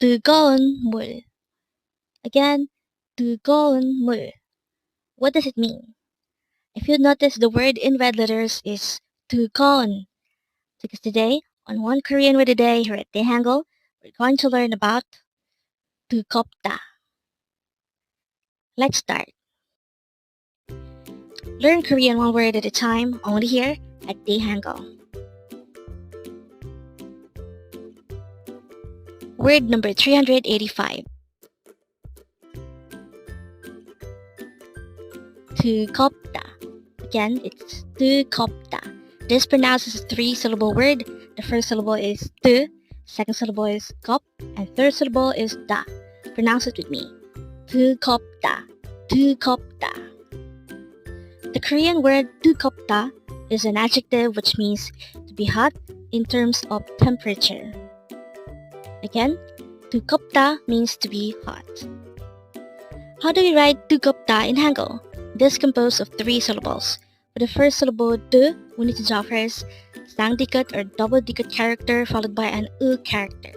뜨거운 물. Again, 뜨거운 물. What does it mean? If you notice, the word in red letters is 뜨거운. Because today, on One Korean Word a Day here at Dae-Hangul, we're going to learn about 뜨겁다. Let's start. Learn Korean one word at a time, only here at Dae-Hangul. Word number 385. 뜨겁다. Again, it's 뜨겁다. This pronounces a three-syllable word. The first syllable is 뜨, second syllable is kop, and third syllable is da. Pronounce it with me. 뜨겁다. 뜨겁다. The Korean word 뜨겁다 is an adjective which means to be hot in terms of temperature. Again, 뜨겁다 means to be hot. How do we write 뜨겁다 in Hangul? This is composed of three syllables. For the first syllable 뜨, we need to draw first sangdikit or double dikit character followed by an character.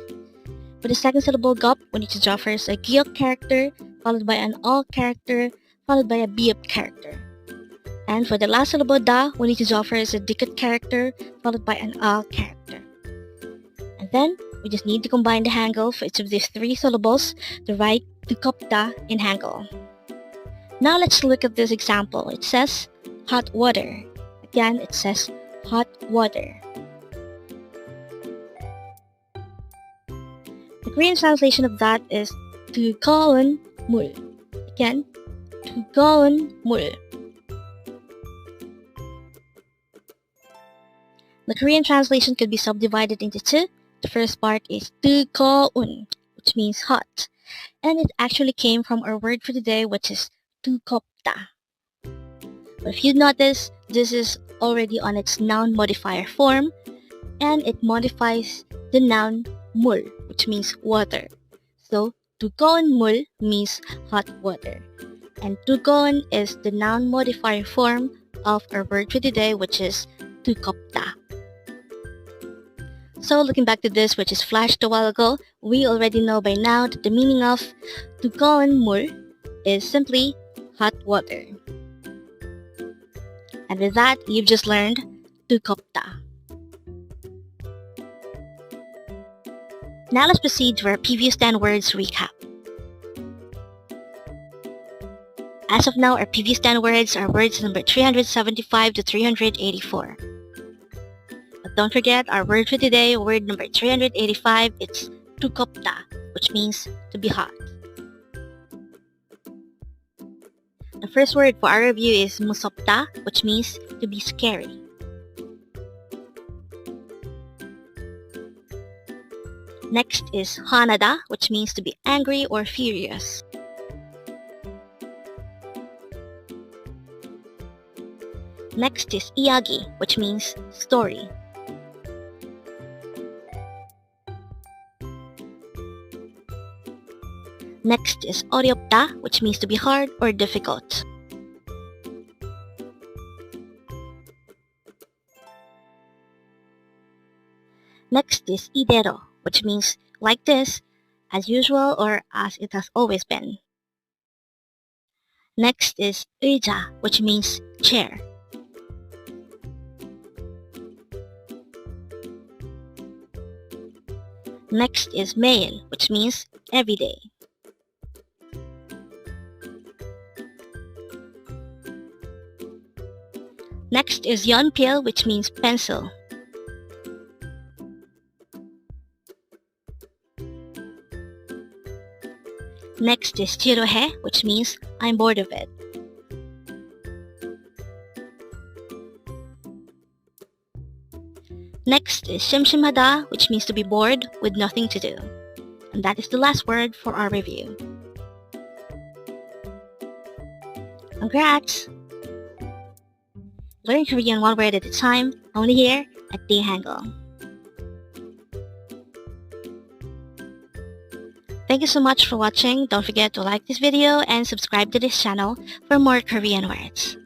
For the second syllable gop, we need to draw first a giok character followed by an all character followed by a biop character. And for the last syllable da, we need to draw first a dikit character followed by an all character. And then we just need to combine the Hangul for each of these three syllables to write 뜨겁다 in Hangul. Now let's look at this example. It says hot water. Again, it says hot water. The Korean translation of that is 뜨거운 물. Again, 뜨거운 물. The Korean translation could be subdivided into two. The first part is 뜨거운, which means hot. And it actually came from our word for today, which is 뜨겁다. But if you notice, this is already on its noun modifier form, and it modifies the noun 물, which means water. So, 뜨거운 물 means hot water. And 뜨거운 is the noun modifier form of our word for today, which is 뜨겁다. So, looking back to this, which is flashed a while ago, we already know by now that the meaning of 뜨거운 물 is simply hot water. And with that, you've just learned 뜨겁다. Now let's proceed to our previous 10 words recap. As of now, our previous 10 words are words number 375 to 384. But don't forget, our word for today, word number 385, it's 뜨겁다, which means to be hot. The first word for our review is 무섭다, which means to be scary. Next is 화나다, which means to be angry or furious. Next is 이야기, which means story. Next is 어렵다, which means to be hard or difficult. Next is 이대로, which means like this, as usual or as it has always been. Next is 의자, which means chair. Next is 매일, which means every day. Next is 연필, which means pencil. Next is 지루해, which means I'm bored of it. Next is 심심하다, which means to be bored with nothing to do. And that is the last word for our review. Congrats! Learn Korean one word at a time, only here at Dae-Hangul. Thank you so much for watching. Don't forget to like this video and subscribe to this channel for more Korean words.